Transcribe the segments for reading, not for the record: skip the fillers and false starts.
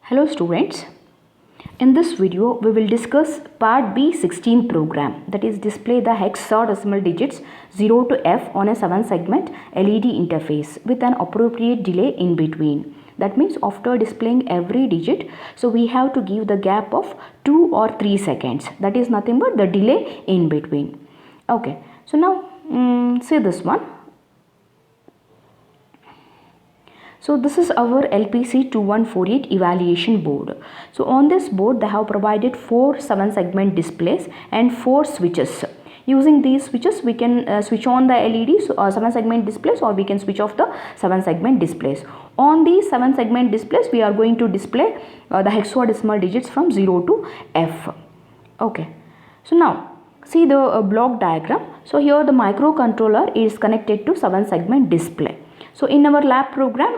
Hello students, in this video we will discuss part B16 program, that is display the hexadecimal digits 0 to F on a 7 segment LED interface with an appropriate delay in between. That means after displaying every digit, so we have to give the gap of 2 or 3 seconds. That is nothing but the delay in between. Okay, so now see this one. So this is our LPC2148 evaluation board. So on this board they have provided 4 7 segment displays and 4 switches. Using these switches we can switch on the LEDs 7 segment displays, or we can switch off the 7 segment displays. On these 7 segment displays we are going to display the hexadecimal digits from 0 to F. Okay. So now see the block diagram. So here the microcontroller is connected to 7 segment display. So in our lab program,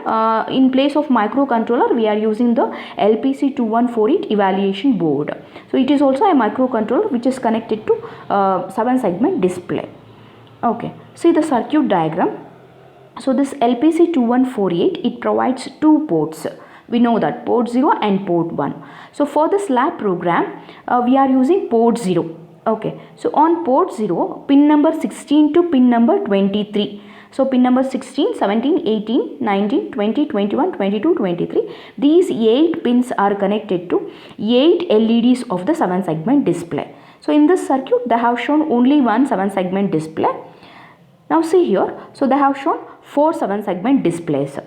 in place of microcontroller, we are using the LPC2148 evaluation board. So it is also a microcontroller which is connected to 7 segment display. Okay, see the circuit diagram. So this LPC2148, it provides 2 ports. We know that port 0 and port 1. So for this lab program, we are using port 0. Okay, so on port 0, pin number 16 to pin number 23. So pin number 16, 17, 18, 19, 20, 21, 22, 23. These 8 pins are connected to 8 LEDs of the 7 segment display. So in this circuit they have shown only one 7 segment display. Now see here, so they have shown 4 7 segment displays.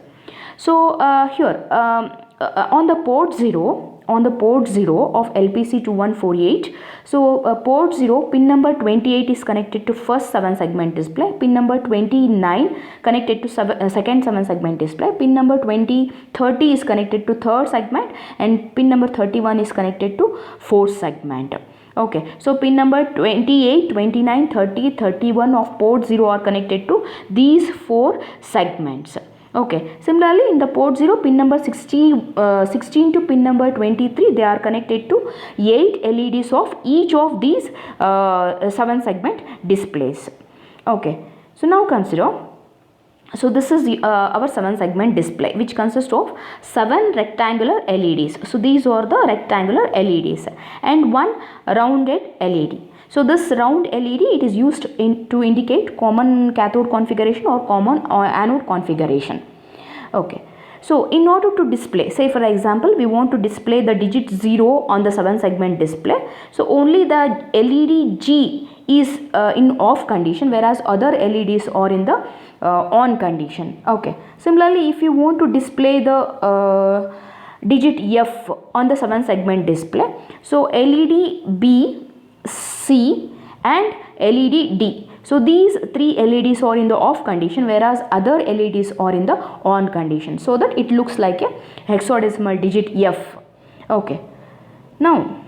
So here on the port 0, of LPC2148, so port 0, pin number 28 is connected to first 7 segment display, pin number 29 connected to second 7 segment display, pin number 30 is connected to third segment, and pin number 31 is connected to fourth segment. Okay, so pin number 28, 29, 30, 31 of port 0 are connected to these 4 segments. Okay, similarly in the port 0, pin number 16 to pin number 23, they are connected to 8 LEDs of each of these 7 segment displays. Okay, so now consider, so this is our 7 segment display, which consists of 7 rectangular LEDs. So these are the rectangular LEDs and 1 rounded LED. So this round LED, it is used to indicate common cathode configuration or common anode configuration. Okay. So in order to display, say for example, we want to display the digit 0 on the 7 segment display. So only the LED G is in off condition, whereas other LEDs are in the on condition. Okay. Similarly, if you want to display the digit F on the 7 segment display, so LED B, C and LED D. So these 3 LEDs are in the off condition, whereas other LEDs are in the on condition, so that it looks like a hexadecimal digit F. Okay. Now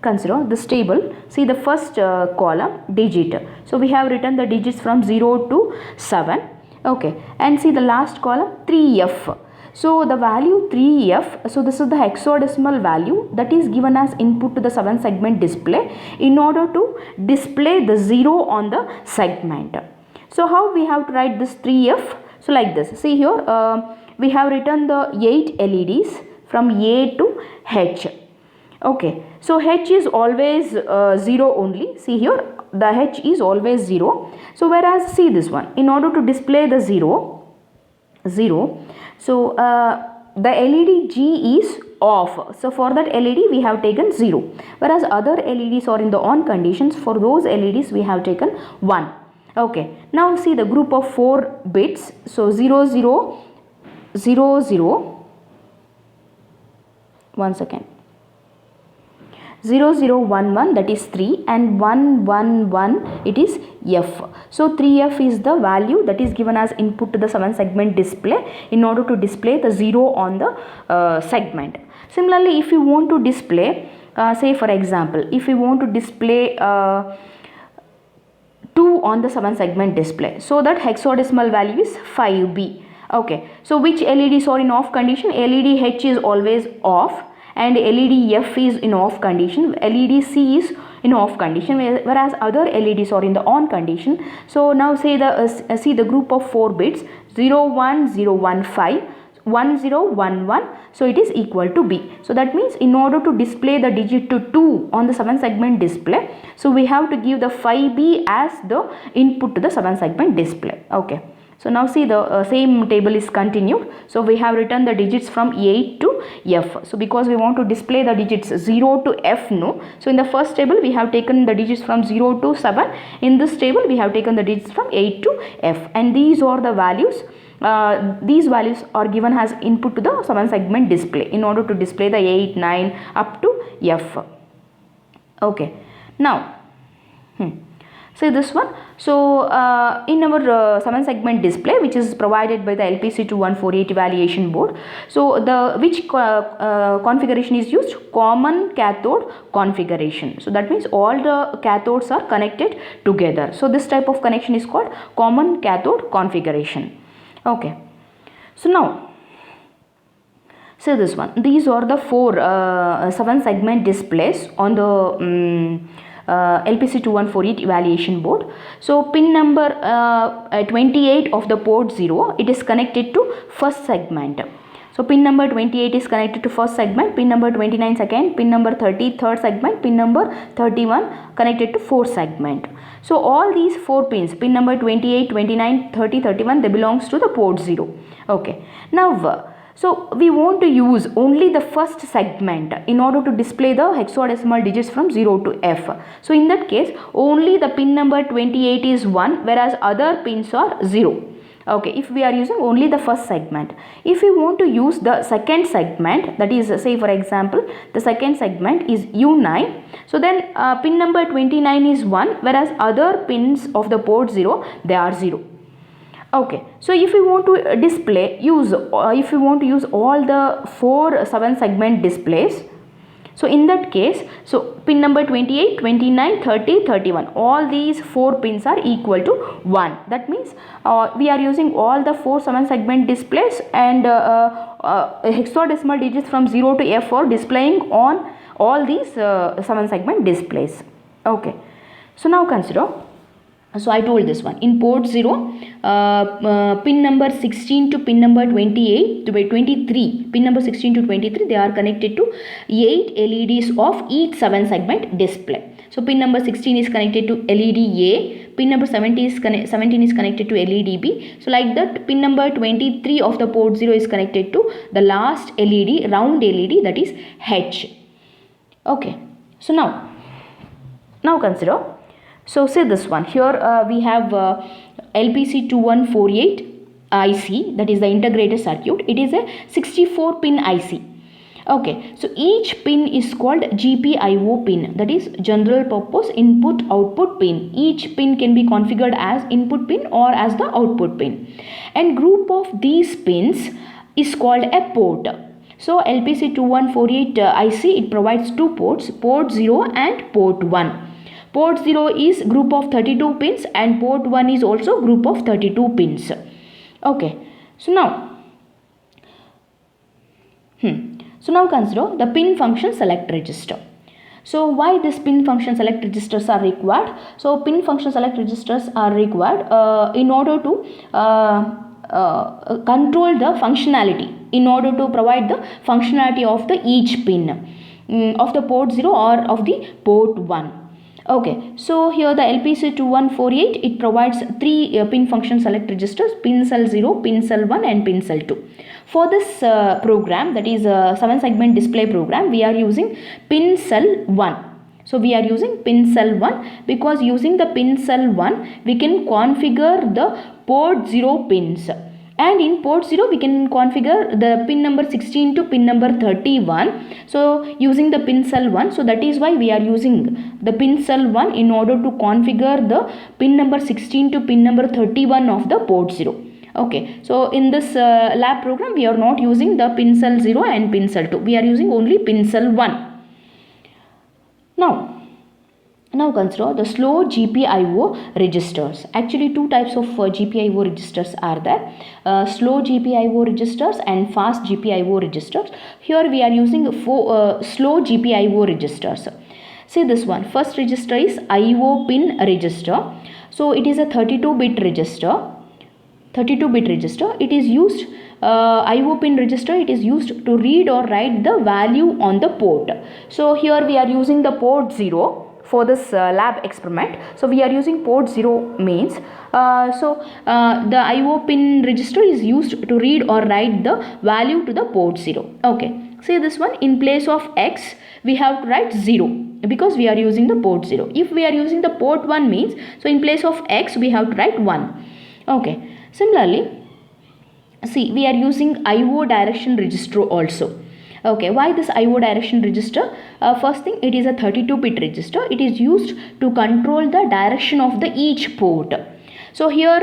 consider this table. See the first column, digit. So we have written the digits from 0 to 7. Okay. And see the last column, 3F. So the value 3F, so this is the hexadecimal value that is given as input to the 7 segment display in order to display the 0 on the segment. So how we have to write this 3F? So like this, see here we have written the 8 LEDs from A to H. Okay, so H is always 0 only. See here, the H is always 0. So whereas see this one, in order to display the 0, so the LED G is off. So for that LED we have taken 0. Whereas other LEDs are in the on conditions. For those LEDs we have taken 1. Okay. Now see the group of 4 bits. So 0, 0, 0, 0. 1 second. 0, 0, 1, 1, that is 3, and 1, 1, 1, it is F. So 3F is the value that is given as input to the 7 segment display in order to display the 0 on the segment. Similarly, if you want to display, say for example, if you want to display 2 on the 7 segment display, so that hexadecimal value is 5B. Okay, so which LEDs are in off condition? LED H is always off, and LED F is in off condition, LED C is in off condition, whereas other LEDs are in the on condition. So now say the see the group of 4 bits 0, 1, 0, 1, 5. 1011, so it is equal to B. So that means in order to display the digit to 2 on the 7 segment display, so we have to give the 5B as the input to the 7 segment display. Okay. So now see the same table is continued. So we have written the digits from 8 to F. So because we want to display the digits 0 to F, no. So in the first table we have taken the digits from 0 to 7. In this table we have taken the digits from 8 to F. And these are the values. These values are given as input to the 7 segment display in order to display the 8, 9 up to F. Okay. Now, see this one. So in our 7 segment display, which is provided by the LPC2148 evaluation board, so the which configuration is used? Common cathode configuration. So that means all the cathodes are connected together. So this type of connection is called common cathode configuration. Okay. So now, see this one. These are the 4 7 segment displays on the LPC2148 evaluation board. So pin number 28 of the port 0, it is connected to first segment. So pin number 28 is connected to first segment, pin number 29 second, pin number 30 third segment, pin number 31 connected to fourth segment. So all these 4 pins, pin number 28, 29, 30, 31, they belongs to the port 0. Okay. Now so we want to use only the first segment in order to display the hexadecimal digits from 0 to F. So in that case, only the pin number 28 is 1, whereas other pins are 0. Okay, if we are using only the first segment. If we want to use the second segment, that is, say for example, the second segment is U9. So then pin number 29 is 1, whereas other pins of the port 0, they are 0. Okay, so if we want to if we want to use all the 4 7 segment displays, so in that case, so pin number 28, 29, 30, 31, all these 4 pins are equal to 1. That means we are using all the 4 7 segment displays, and hexadecimal digits from 0 to F are displaying on all these 7 segment displays. Okay, so now consider. So I told this one in port 0, pin number 16 to pin number 28 to 23, pin number 16 to 23, they are connected to 8 LEDs of each 7 segment display. So pin number 16 is connected to LED A, pin number 17 is connected to LED B. So like that, pin number 23 of the port 0 is connected to the last LED, round LED, that is H. Okay, so now consider. So say this one, here we have LPC2148 IC, that is the integrated circuit. It is a 64 pin IC. Okay, so each pin is called GPIO pin, that is general purpose input output pin. Each pin can be configured as input pin or as the output pin, and group of these pins is called a port. So LPC2148 IC, it provides 2 ports, port 0 and port 1. Port 0 is group of 32 pins and port 1 is also group of 32 pins. Okay, so now consider the pin function select register. So why this pin function select registers are required? So pin function select registers are required in order to control the functionality, in order to provide the functionality of the each pin of the port 0 or of the port 1. Okay, so here the LPC2148, it provides 3 pin function select registers, pin cell 0, pin cell 1 and pin cell 2. For this program, that is a 7 segment display program, we are using pin cell 1. So we are using pin cell 1 because using the pin cell 1, we can configure the port 0 pins. And in port 0, we can configure the pin number 16 to pin number 31. So using the pin cell 1, so that is why we are using the pin cell 1 in order to configure the pin number 16 to pin number 31 of the port 0. Okay, so in this lab program, we are not using the pin cell 0 and pin cell 2. We are using only pin cell 1. Now consider the slow GPIO registers. Actually 2 types of GPIO registers are there. Slow GPIO registers and fast GPIO registers. Here we are using slow GPIO registers. See this one. First register is IO pin register. So it is a 32-bit register. 32-bit register, it is used IO pin register, it is used to read or write the value on the port. So here we are using the port 0 for this lab experiment. So we are using port 0 means the IO pin register is used to read or write the value to the port 0. Okay, see this one, in place of X we have to write 0 because we are using the port 0. If we are using the port 1 means, so in place of X we have to write 1. Okay, similarly, see, we are using IO direction register also. Okay, why this IO direction register? First thing, it is a 32-bit register. It is used to control the direction of the each port. So here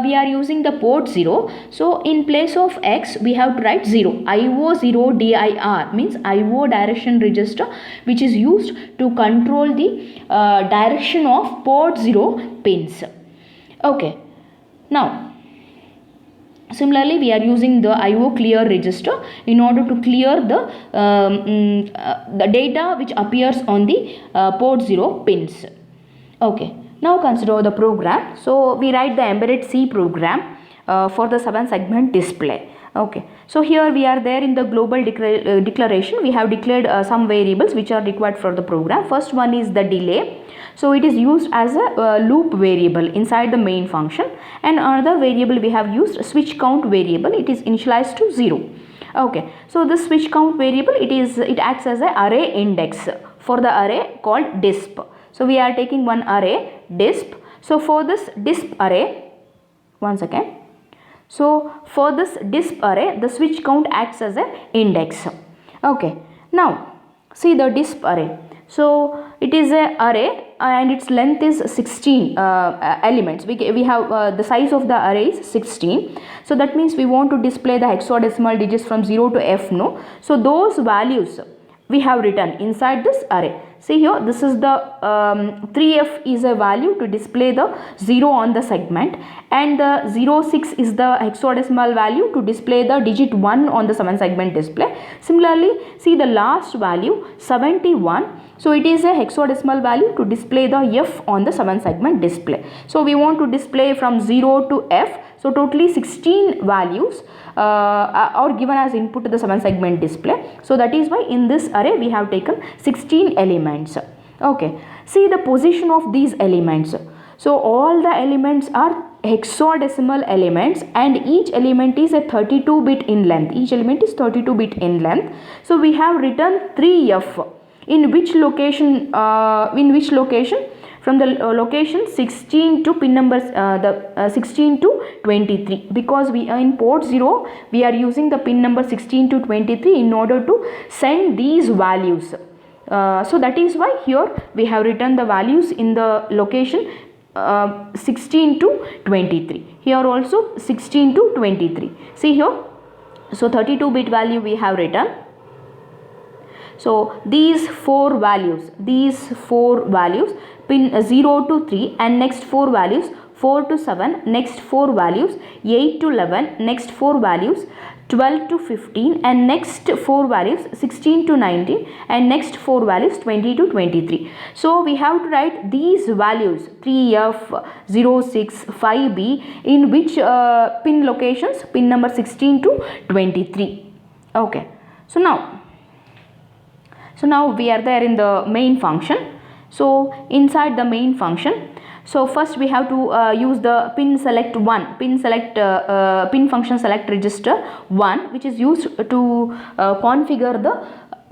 we are using the port 0. So in place of X we have to write 0. IO 0 DIR means IO direction register, which is used to control the direction of port 0 pins. Okay, now similarly, we are using the IO clear register in order to clear the data which appears on the port 0 pins. Okay, now consider the program. So we write the embedded C program for the 7-segment display. Okay, so here we are there in the global declaration. We have declared some variables which are required for the program. First one is the delay. So it is used as a loop variable inside the main function, and another variable we have used switch count variable. It is initialized to 0. Okay, so this switch count variable, it acts as an array index for the array called disp. So we are taking one array disp. So for this disp array, one second. So for this disp array, the switch count acts as an index. Okay, now see the disp array. So it is an array and its length is 16 elements. We have the size of the array is 16. So that means we want to display the hexadecimal digits from 0 to F, no? So those values we have written inside this array. See here, this is the 3F is a value to display the 0 on the segment, and the 06 is the hexadecimal value to display the digit 1 on the 7-segment display. Similarly, see the last value 71. So it is a hexadecimal value to display the F on the 7-segment display. So we want to display from 0 to F. So totally 16 values are given as input to the 7-segment display. So that is why in this array we have taken 16 elements. Okay, see the position of these elements. So all the elements are hexadecimal elements, and each element is a 32-bit in length. Each element is 32-bit in length. So we have written 3F. In which location? From the location 16 to pin numbers 16 to 23, because we are in port 0 we are using the pin number 16 to 23 in order to send these values. So that is why here we have written the values in the location 16 to 23. Here also 16 to 23. See here. So 32-bit value we have written. So these four values, pin 0 to 3, and next 4 values 4 to 7, next 4 values 8 to 11, next 4 values 12 to 15, and next 4 values 16 to 19, and next 4 values 20 to 23. So we have to write these values 3F, 06, 5B in which pin locations, pin number 16 to 23. Okay, so now we are there in the main function. So inside the main function, so first we have to use the pin select 1, pin function select register 1, which is used to configure the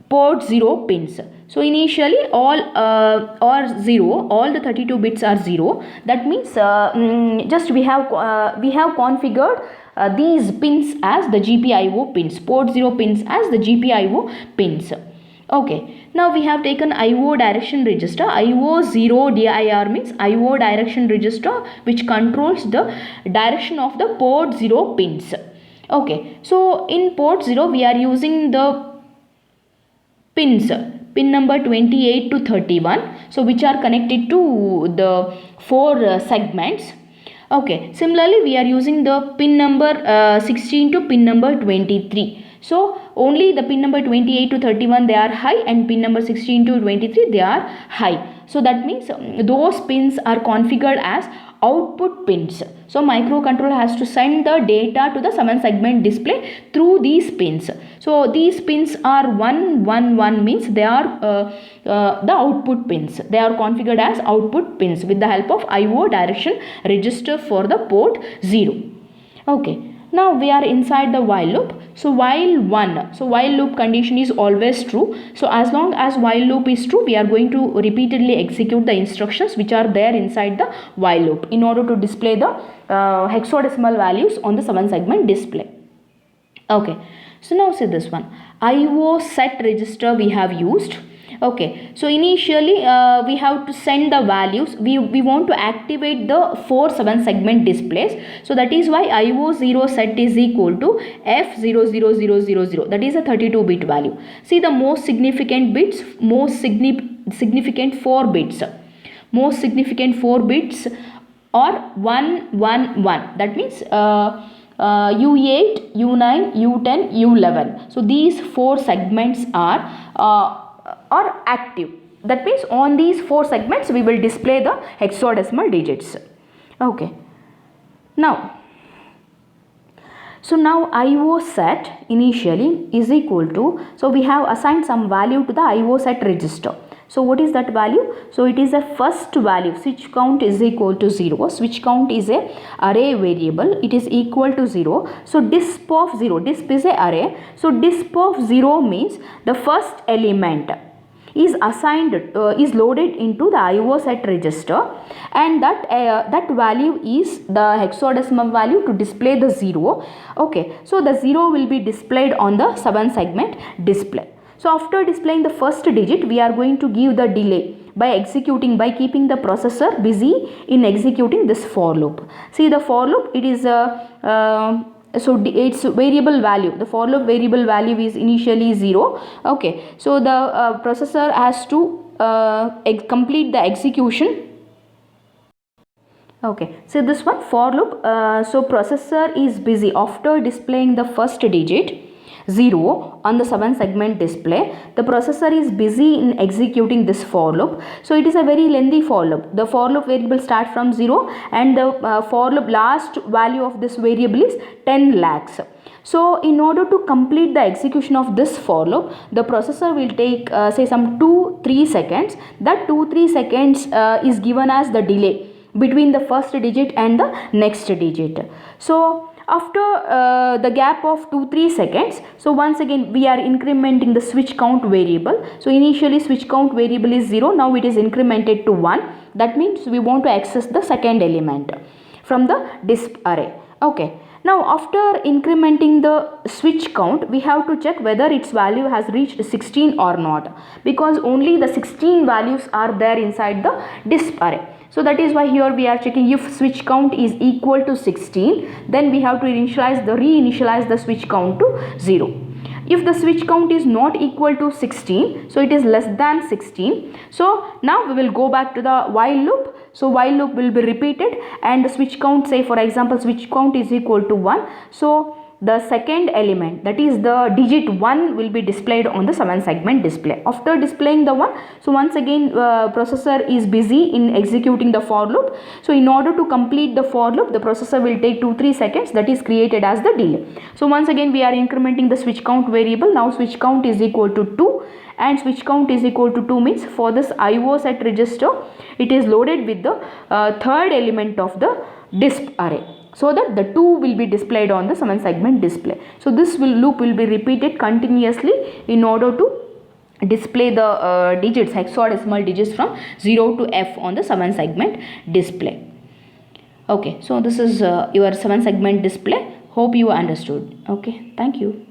port 0 pins. So initially all are 0, all the 32 bits are 0. That means just we have configured these pins as the GPIO pins, port 0 pins as the GPIO pins. Okay, now we have taken IO direction register. IO 0 DIR means IO direction register, which controls the direction of the port 0 pins. Okay, so in port 0 we are using the pin number 28 to 31, so which are connected to the 4 segments. Okay, similarly we are using the pin number 16 to pin number 23. So only the pin number 28 to 31 they are high, and pin number 16 to 23 they are high. So that means those pins are configured as output pins. So microcontroller has to send the data to the 7-segment display through these pins. So these pins are 1 1 1 means they are the output pins. They are configured as output pins with the help of IO direction register for the port 0. Okay. Now we are inside the while loop. So while loop condition is always true. So as long as while loop is true, we are going to repeatedly execute the instructions which are there inside the while loop in order to display the hexadecimal values on the 7-segment display. Okay. So now see this one. IO set register we have used. Okay, so initially we have to send the values. We want to activate the 4 7-segment displays. So that is why IO0 set is equal to F00000. That is a 32-bit value. See the most significant bits, significant 4 bits. Most significant 4 bits are 1 1 1. That means U8, U9, U10, U11. So these 4 segments are active. That means on these 4 segments we will display the hexadecimal digits. Okay. Now IO set initially is equal to, so we have assigned some value to the IO set register. So what is that value? So it is a first value. Switch count is equal to 0. Switch count is a array variable. It is equal to 0. So disp of 0. Disp is a array. So disp of 0 means the first element is assigned, is loaded into the IO set register, and that value is the hexadecimal value to display the 0. Okay, so the 0 will be displayed on the 7-segment display. So after displaying the first digit, we are going to give the delay by keeping the processor busy in executing this for loop. See the for loop, it is so its variable value, the for loop variable value is initially 0. Okay, so the processor has to complete the execution. Okay, so this one for loop, so processor is busy after displaying the first digit 0 on the 7-segment display. The processor is busy in executing this for loop. So it is a very lengthy for loop. The for loop variable starts from 0 and the for loop last value of this variable is 10 lakhs. So in order to complete the execution of this for loop, the processor will take say some 2-3 seconds. That 2-3 seconds is given as the delay between the first digit and the next digit. So after the gap of 2-3 seconds, so once again we are incrementing the switch count variable. So initially switch count variable is 0, now it is incremented to 1. That means we want to access the second element from the disp array. Okay, now after incrementing the switch count, we have to check whether its value has reached 16 or not, because only the 16 values are there inside the disp array. So that is why here we are checking if switch count is equal to 16, then we have to reinitialize the switch count to 0. If the switch count is not equal to 16, so it is less than 16. So now we will go back to the while loop. So while loop will be repeated and the switch count, say for example switch count is equal to 1. So the second element, that is the digit 1, will be displayed on the 7-segment display. After displaying the 1, so once again processor is busy in executing the for loop. So in order to complete the for loop, the processor will take 2-3 seconds, that is created as the delay. So once again we are incrementing the switch count variable. Now switch count is equal to 2, and switch count is equal to 2 means for this IO set register, it is loaded with the third element of the disp array, so that the 2 will be displayed on the 7-segment display. So this loop will be repeated continuously in order to display the digits, hexadecimal digits from 0 to F on the 7-segment display. Okay, so this is your 7-segment display. Hope you understood. Okay, thank you.